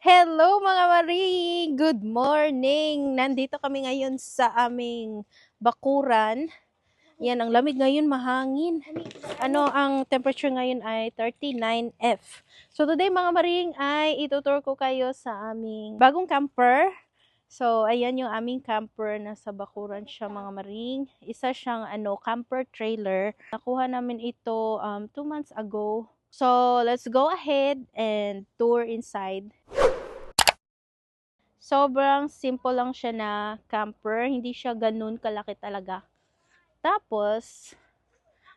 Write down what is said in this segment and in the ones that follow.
Hello mga Maring! Good morning! Nandito kami ngayon sa aming bakuran. Yan, ang lamig ngayon, mahangin. Ang temperature ngayon ay 39 F. So today mga Maring ay itutur ko kayo sa aming bagong camper. So ayan yung aming camper, nasa bakuran siya mga Maring. Isa siyang camper trailer. Nakuha namin ito 2 months ago. So let's go ahead and tour inside. Sobrang simple lang siya na camper. Hindi siya ganun kalaki talaga. Tapos,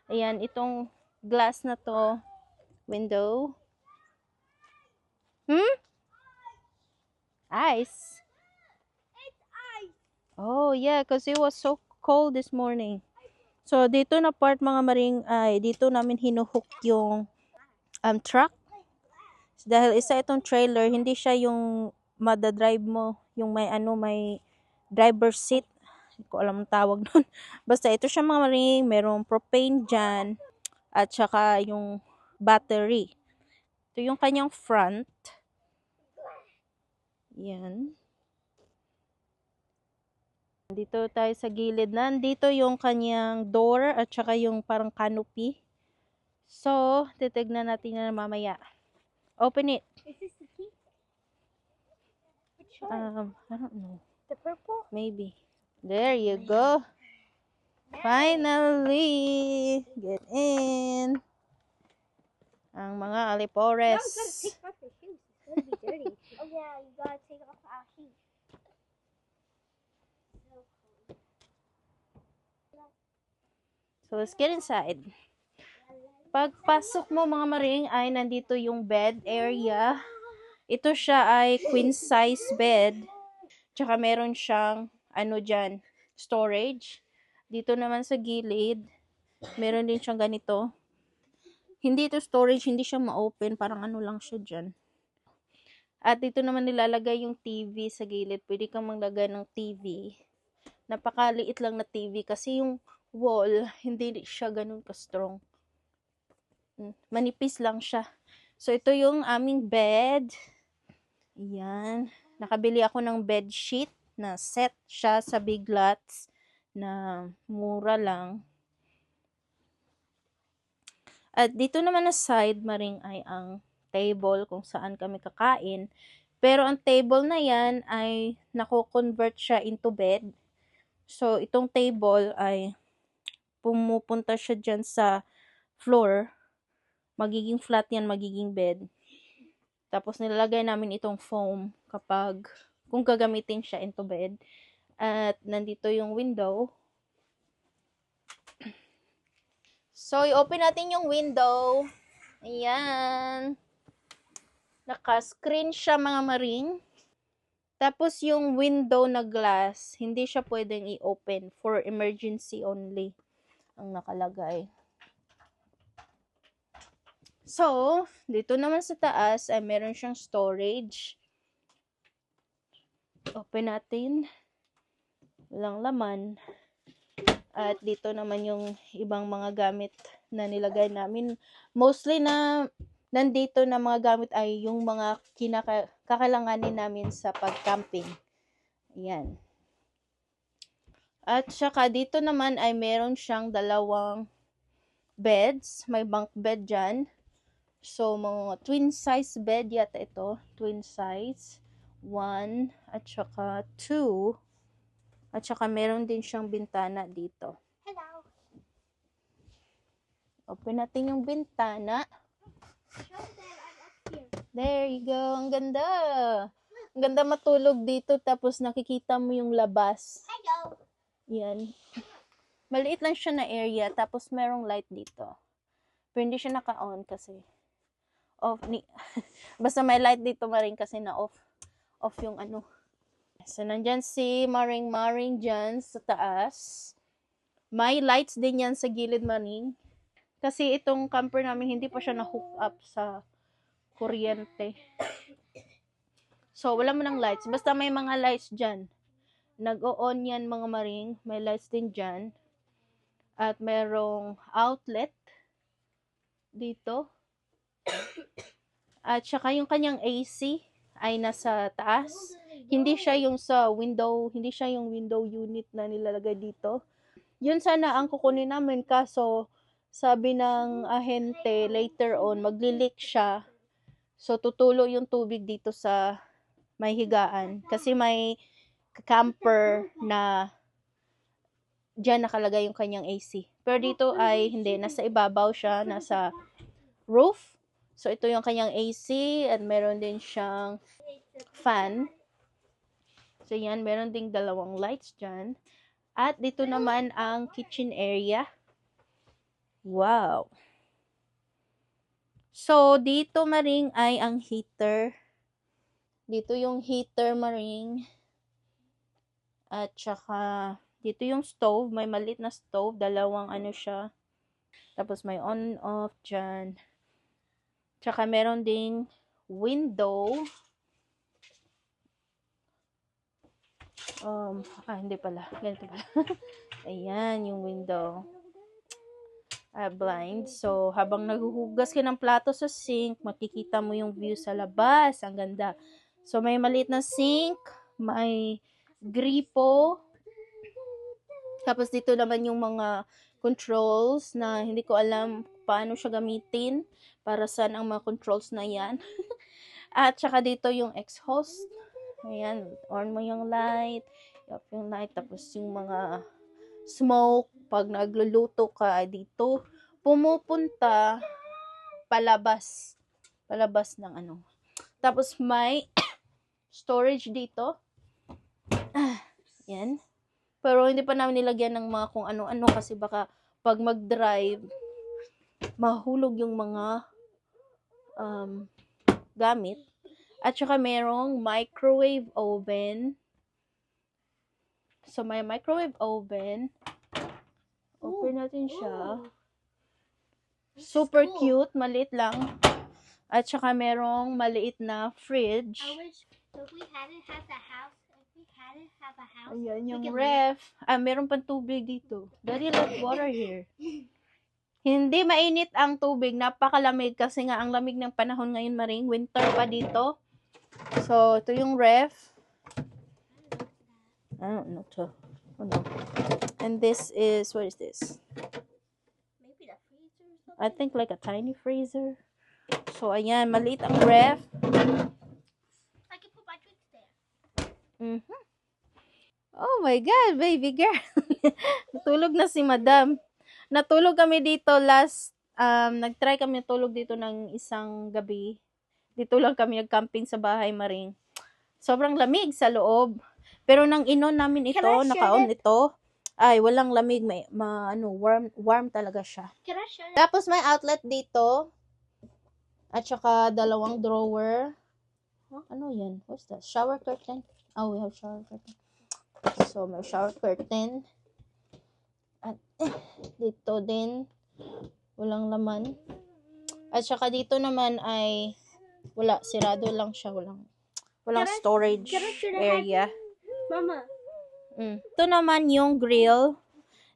ayan, itong glass na to, window. Ice. Oh, yeah, because it was so cold this morning. So, dito na part mga Maring ay, dito namin hinuhook yung truck. Dahil isa itong trailer, hindi siya yung madadrive mo, yung may driver seat. Hindi ko alam ang tawag nun. Basta ito siya mga Maring, merong propane dyan, at saka yung battery. Ito yung kanyang front. Yan. Dito tayo sa gilid. Nandito yung kanyang door at saka yung parang canopy. So, titignan natin na mamaya. Open it. Is this the key? Which I one? don't know. The purple? Maybe. There you go. Finally! Get in! Ang mga alipores. No, you gotta take off your shoes. It's gonna be dirty. Oh yeah, you gotta take off our shoes. So, let's get inside. Pagpasok mo mga Maring ay nandito yung bed area. Ito siya ay queen size bed. Tsaka meron siyang dyan, storage. Dito naman sa gilid, meron din siyang ganito. Hindi ito storage, hindi siya ma-open. Parang lang siya dyan. At dito naman nilalagay yung TV sa gilid. Pwede kang maglagay ng TV. Napakaliit lang na TV kasi yung wall, hindi siya ganun ka-strong. Manipis lang siya. So, ito yung aming bed. Ayan. Nakabili ako ng bed sheet na set siya sa Big Lots na mura lang. At dito naman na side, Maring, ay ang table kung saan kami kakain. Pero ang table na yan ay nako-convert siya into bed. So, itong table ay pumupunta siya dyan sa floor. Magiging flat yan, magiging bed. Tapos nilalagay namin itong foam kung gagamitin siya into bed. At nandito yung window. So, i-open natin yung window. Ayan. Naka-screen siya mga Maring. Tapos yung window na glass, hindi siya pwedeng i-open. For emergency only ang nakalagay. So, dito naman sa taas ay meron siyang storage. Open natin. Walang laman. At dito naman yung ibang mga gamit na nilagay namin. Mostly na nandito na mga gamit ay yung mga kakailanganin namin sa pag-camping. Ayan. At saka dito naman ay meron siyang dalawang beds. May bunk bed dyan. So, mga twin size bed yata ito. Twin size. 1 at saka 2. At saka meron din siyang bintana dito. Hello. Open natin yung bintana. Show that I'm up here. There you go. Ang ganda. Ang ganda matulog dito tapos nakikita mo yung labas. Hello. Yan. Maliit lang siya na area tapos merong light dito. Pero hindi siya naka-on kasi basta may light dito Maring kasi na off yung So, nandyan si Maring dyan sa taas. May lights din yan sa gilid Maring. Kasi itong camper namin hindi pa siya na-hook up sa kuryente. So, wala mo ng lights. Basta may mga lights dyan. Nag-o-on yan mga Maring. May lights din dyan. At merong outlet dito. At saka yung kanyang AC. ay nasa taas. Hindi siya yung sa window, hindi siya yung window unit na nilalagay dito. Yun sana ang kukunin namin, kaso sabi ng ahente later on magli-leak siya. So tutulo yung tubig dito sa may higaan kasi may camper na diyan nakalagay yung kanyang AC. Pero dito ay hindi, nasa ibabaw siya, nasa roof. So ito yung kanyang AC at meron din siyang fan. So yan, meron ding dalawang lights dyan. At dito naman ang kitchen area. Wow! So dito maring ay ang heater. Dito yung heater maring. At saka dito yung stove, may maliit na stove, dalawang ano siya. Tapos may on-off dyan. Tsaka meron ding window. Hindi pala. Ganito pala. Ayan, yung window. Blind. So, habang naghuhugas ka ng plato sa sink, makikita mo yung view sa labas. Ang ganda. So, may maliit na sink. May gripo. Tapos, dito naman yung mga controls na hindi ko alam paano siya gamitin. Para saan ang mga controls na yan. At saka dito yung exhaust. Ayan, on mo yung light, off yung light, tapos yung mga smoke, pag nagluluto ka dito, pumupunta palabas ng ano. Tapos may storage dito. Yan. Pero hindi pa namin nilagyan ng mga kung ano-ano kasi baka pag mag-drive, mahulog yung mga gamit. At saka merong microwave oven. So, may microwave oven. Open natin siya. Super cute. Maliit lang. At saka merong maliit na fridge. If we hadn't have a house, Ayan, yung ref. Meron pang tubig dito. Daddy, like water here. Hindi mainit ang tubig. Napakalamig kasi nga ang lamig ng panahon ngayon maring. Winter pa dito. So, ito yung ref. I don't know to. Oh, no. And this is, what is this? maybe the freezer or something. I think like a tiny freezer. So, ayan, maliit ang ref. I can put my drinks there. Mm-hmm. Oh my God, baby girl. Natulog na si madam. Natulog kami dito last, nag-try kami natulog dito ng isang gabi. Dito lang kami nag-camping sa bahay maring. Sobrang lamig sa loob. Pero nang inon namin ito, Can I share naka-on ito, ay walang lamig, may warm talaga siya. Can I share that? Tapos may outlet dito. At saka dalawang drawer. Ano yan? What's that? Shower curtain? Oh, we have shower curtain. So, may shower curtain. At dito din, walang laman. At saka dito naman ay wala, sirado lang siya, walang storage area. Mama. Ito naman yung grill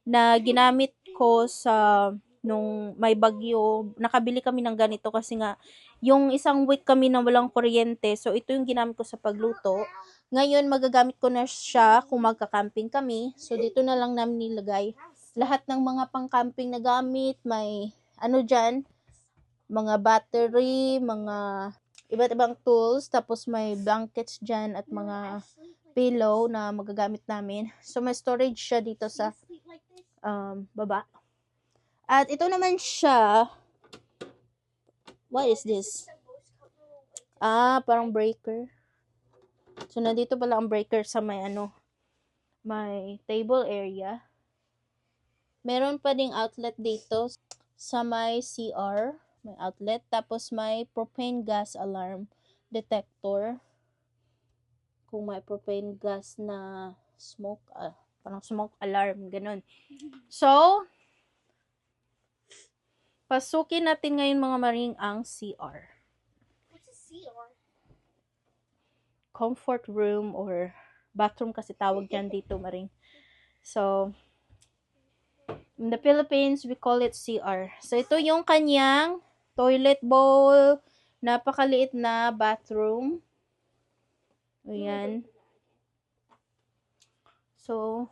na ginamit ko sa nung may bagyo. Nakabili kami ng ganito kasi nga yung isang week kami na walang kuryente. So ito yung ginamit ko sa pagluto. Ngayon magagamit ko na siya kung magka-camping kami. So dito na lang namin nilagay lahat ng mga pang-camping na gamit. May ano dyan, mga battery, mga iba't ibang tools, tapos may blankets dyan at mga pillow na magagamit namin. So, may storage siya dito sa baba. At ito naman siya, what is this? Parang breaker. So, nandito pala ang breaker sa may may table area. Meron pa ding outlet dito sa may CR. May outlet. Tapos may propane gas alarm detector. Kung may propane gas na smoke, parang smoke alarm, ganun. So, pasukin natin ngayon mga maring ang CR. What's a CR? Comfort room or bathroom kasi tawag dyan dito maring. So, in the Philippines, we call it CR. So, ito yung kanyang toilet bowl, napakaliit na bathroom. Ayan. So,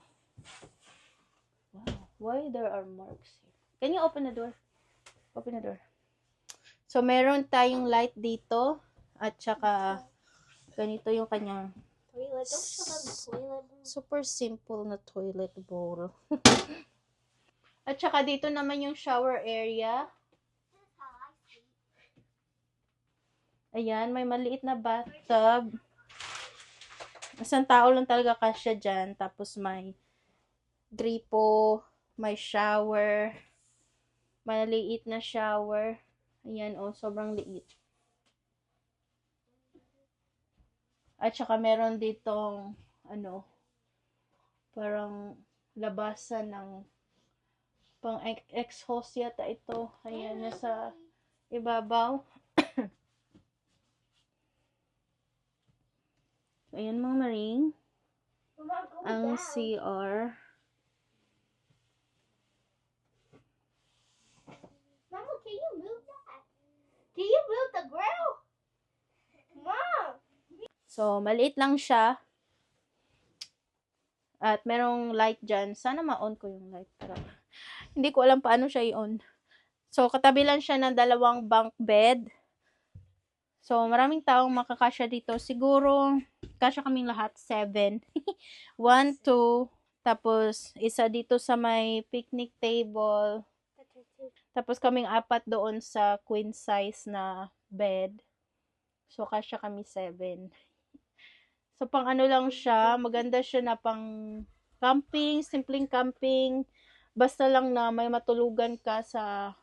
wow. Why there are marks here? Can you open the door? Open the door. So, meron tayong light dito. At saka, ganito yung kanyang Toilet. Don't show them the toilet. super simple na toilet bowl. At saka dito naman yung shower area. Ayan, may maliit na bathtub. Isang tao lang talaga kasya dyan. Tapos may gripo, may shower. Maliit na shower. Ayan, oh, sobrang liit. At saka meron ditong, parang labasan ng pang exhaust yata ito. Ayan, nasa ibabaw. Ayan mga maring. Ang CR. Mama, can you move that? Can you move the grill? Mom! So, maliit lang siya. At merong light dyan. Sana ma-on ko yung light. Pero hindi ko alam paano siya i-on. So, katabi lang siya ng dalawang bunk bed. So, maraming taong makakasya dito. Siguro, kasya kaming lahat. 7. 1, 2. Tapos, isa dito sa may picnic table. Tapos, kaming 4 doon sa queen size na bed. So, kasya kami 7. So, pang ano lang siya. Maganda siya na pang camping, simpleng camping. Basta lang na may matulugan ka sa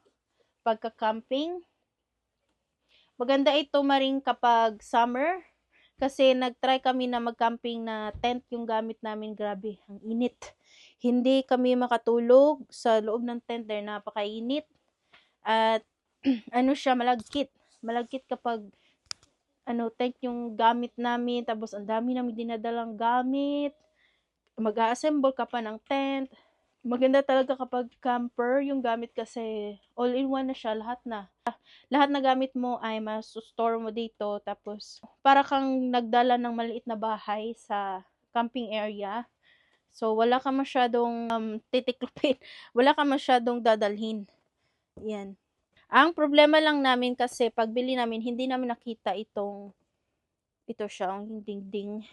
pagka-camping. Maganda ito maring kapag summer. Kasi nag-try kami na mag-camping na tent yung gamit namin. Grabe, ang init. Hindi kami makatulog sa loob ng tent dahil napakainit. At ano siya, malagkit. Malagkit kapag tent yung gamit namin. Tapos ang dami namin dinadalang gamit. Mag-a-assemble ka pa ng tent. Maganda talaga kapag camper yung gamit kasi all-in-one na siya, lahat na. Lahat na gamit mo ay mas-store mo dito. Tapos, para kang nagdala ng maliit na bahay sa camping area. So, wala ka masyadong titiklopin. Wala ka masyadong dadalhin. Yan. Ang problema lang namin kasi, pagbili namin, hindi namin nakita ito siya, ang dingding.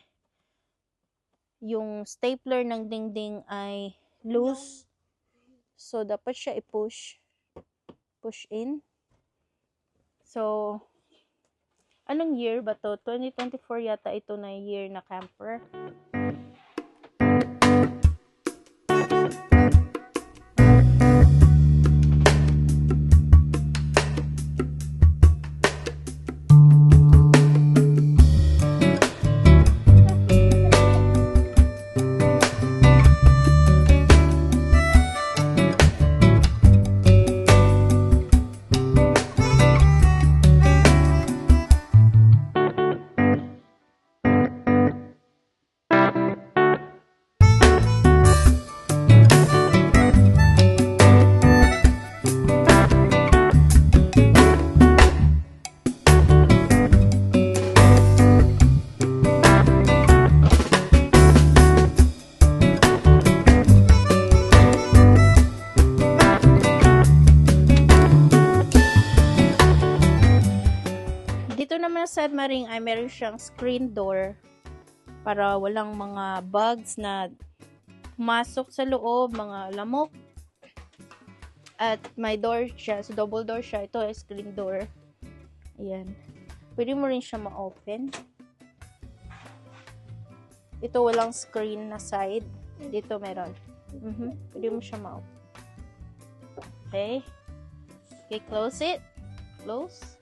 Yung stapler ng dingding ay loose. So, dapat siya i-push. Push in. So, anong year ba to? 2024 yata ito na year na camper. Dito naman sa submarine ay meron siyang screen door para walang mga bugs na pumasok sa loob, mga lamok. At may door siya, so double door siya. Ito ay screen door. Ayan. Pwede mo rin siya ma-open. Ito walang screen na side. Dito meron. Pwede mo siya ma-open. Okay. Okay, close it. Close.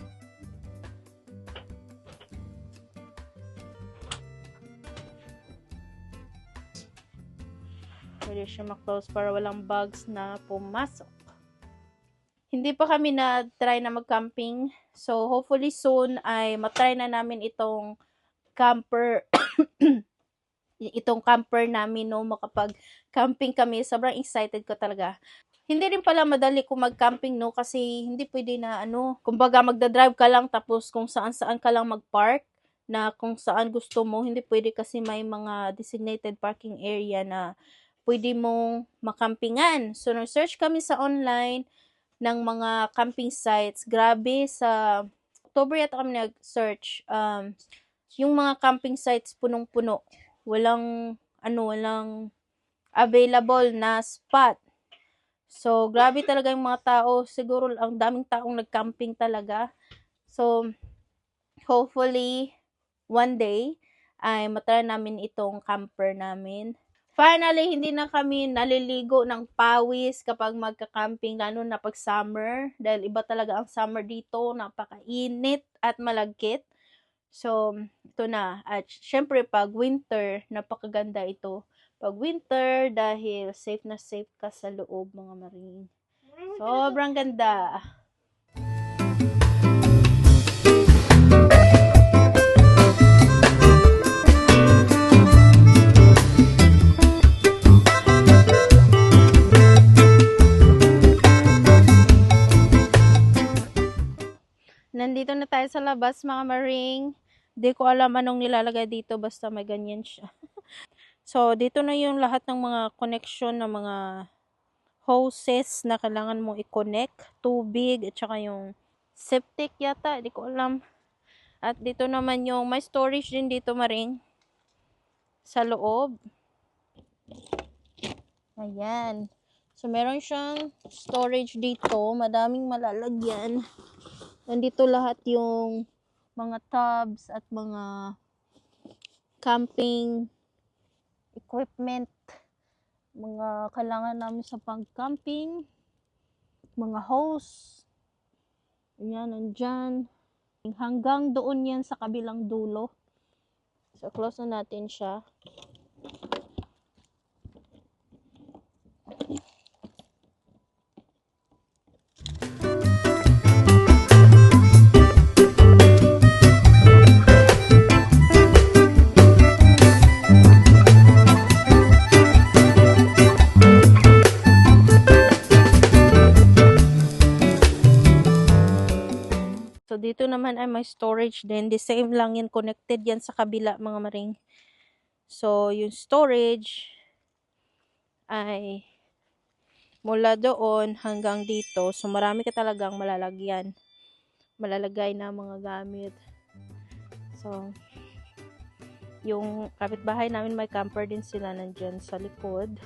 Pwede siya ma-close para walang bugs na pumasok. Hindi pa kami na-try na mag-camping. So, hopefully soon ay matry na namin itong camper. Itong camper namin, no, makapag-camping kami. Sobrang excited ko talaga. Hindi rin pala madali kung mag-camping, no, kasi hindi pwede na, kumbaga magdadrive ka lang tapos kung saan-saan ka lang mag-park. na kung saan gusto mo. Hindi pwede kasi may mga designated parking area na pwede mong makampingan. So, nag-search kami sa online ng mga camping sites. Grabe, sa October yata kami nag-search. Yung mga camping sites punong-puno. Walang available na spot. So, grabe talaga yung mga tao. Siguro ang daming taong nag-camping talaga. So, hopefully, one day, ay matry namin itong camper namin. Finally, hindi na kami naliligo ng pawis kapag magka-camping, lalo na pag summer. Dahil iba talaga ang summer dito, napakainit at malagkit. So, ito na. At syempre, pag winter, napakaganda ito. Pag winter, dahil safe na safe ka sa loob, mga maring. Sobrang ganda. Nandito na tayo sa labas, mga maring. Di ko alam anong nilalagay dito, basta may ganyan siya. So, dito na yung lahat ng mga connection ng mga hoses na kailangan mong i-connect. Tubig, at saka yung septic yata, di ko alam. At dito naman yung, may storage din dito, maring. Sa loob. Ayan. So, meron siyang storage dito. Madaming malalagyan. Nandito lahat yung mga tubs at mga camping equipment. Mga kailangan namin sa pag-camping. Mga hose. Ayan, nandyan. Hanggang doon yan sa kabilang dulo. So, close na natin siya. So, dito naman ay may storage din. The same lang yan. Connected yan sa kabila, mga maring. So, yung storage ay mula doon hanggang dito. So, marami ka talagang malalagay na mga gamit. So, yung kapitbahay namin may camper din sila nandyan sa likod.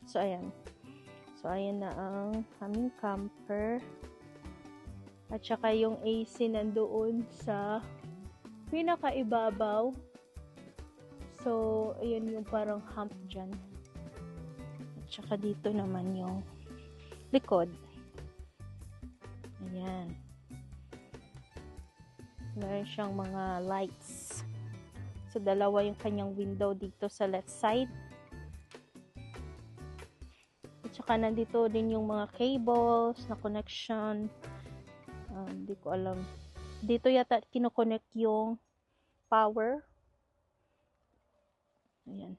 So, ayan. So, ayan na ang aming camper. At saka yung AC nandoon sa pinakaibabaw. So, ayan yung parang hump dyan. At saka dito naman yung likod. Ayan. Meron siyang mga lights. So, dalawa yung kanyang window dito sa left side. At saka nandito din yung mga cables na connection. Hindi ko alam. Dito yata kinoconnect yung power. Ayan.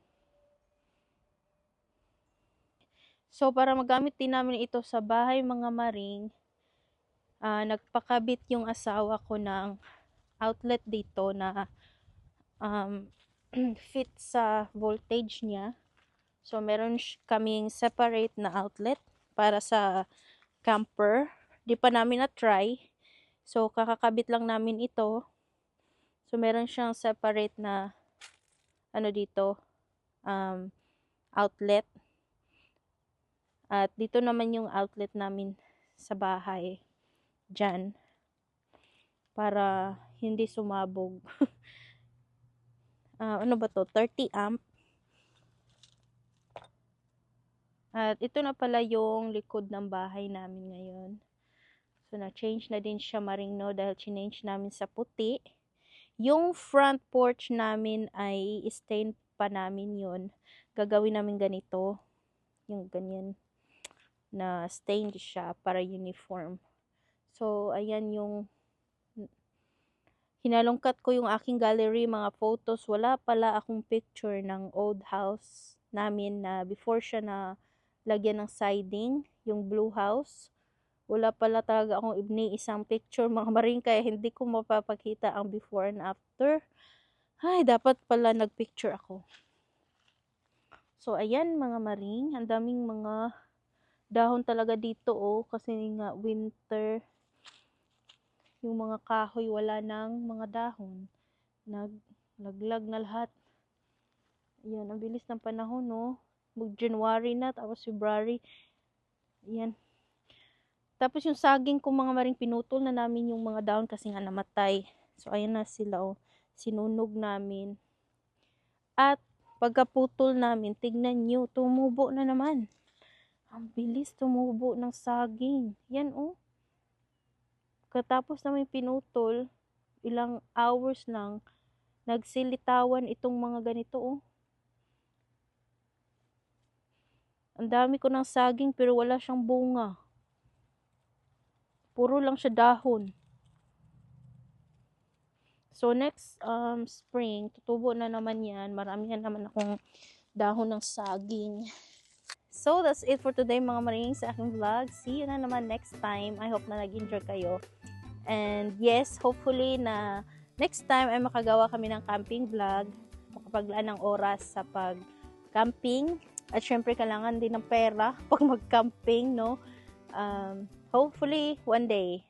So, para magamit din namin ito sa bahay, mga maring, nagpakabit yung asawa ko ng outlet dito na fit sa voltage niya. So, meron kaming separate na outlet para sa camper. Di pa namin na-try. So, kakakabit lang namin ito. So, meron siyang separate na dito, outlet. At dito naman yung outlet namin sa bahay. Dyan. Para hindi sumabog. Ano ba to? 30 amp. At ito na pala yung likod ng bahay namin ngayon. So, na-change na din siya, maring, no, dahil change namin sa puti. Yung front porch namin ay stain pa namin yun. Gagawin namin ganito. Yung ganyan na stained siya para uniform. So, ayan yung hinalungkat ko yung aking gallery, mga photos. Wala pala akong picture ng old house namin na before siya na lagyan ng siding, yung blue house. Wala pala talaga akong isang picture mga maring, kaya hindi ko mapapakita ang before and after. Ay, dapat pala nagpicture ako. So, ayan mga maring, ang daming mga dahon talaga dito kasi nga winter. Yung mga kahoy wala nang mga dahon. Naglaglag na lahat. Ayan, ang bilis ng panahon Mag-January na, tapos February. Ayan. Tapos yung saging ko mga maring, pinutol na namin yung mga dahon kasi nga namatay. So, ayan na sila sinunog namin. At pagkaputol namin, tignan nyo, tumubo na naman. Ang bilis tumubo ng saging. Yan Katapos namin pinutol, ilang hours lang, nagsilitawan itong mga ganito Ang dami ko ng saging pero wala siyang bunga. Puro lang siya dahon. So next spring, tutubo na naman yan. Marami na naman akong dahon ng saging. So that's it for today mga maring sa aking vlog. See you na naman next time. I hope na nag-enjoy kayo. And yes, hopefully na next time ay makagawa kami ng camping vlog. Makapaglaan ng oras sa pag-camping. At syempre, kailangan din ng pera pag mag-camping, no? Hopefully, one day.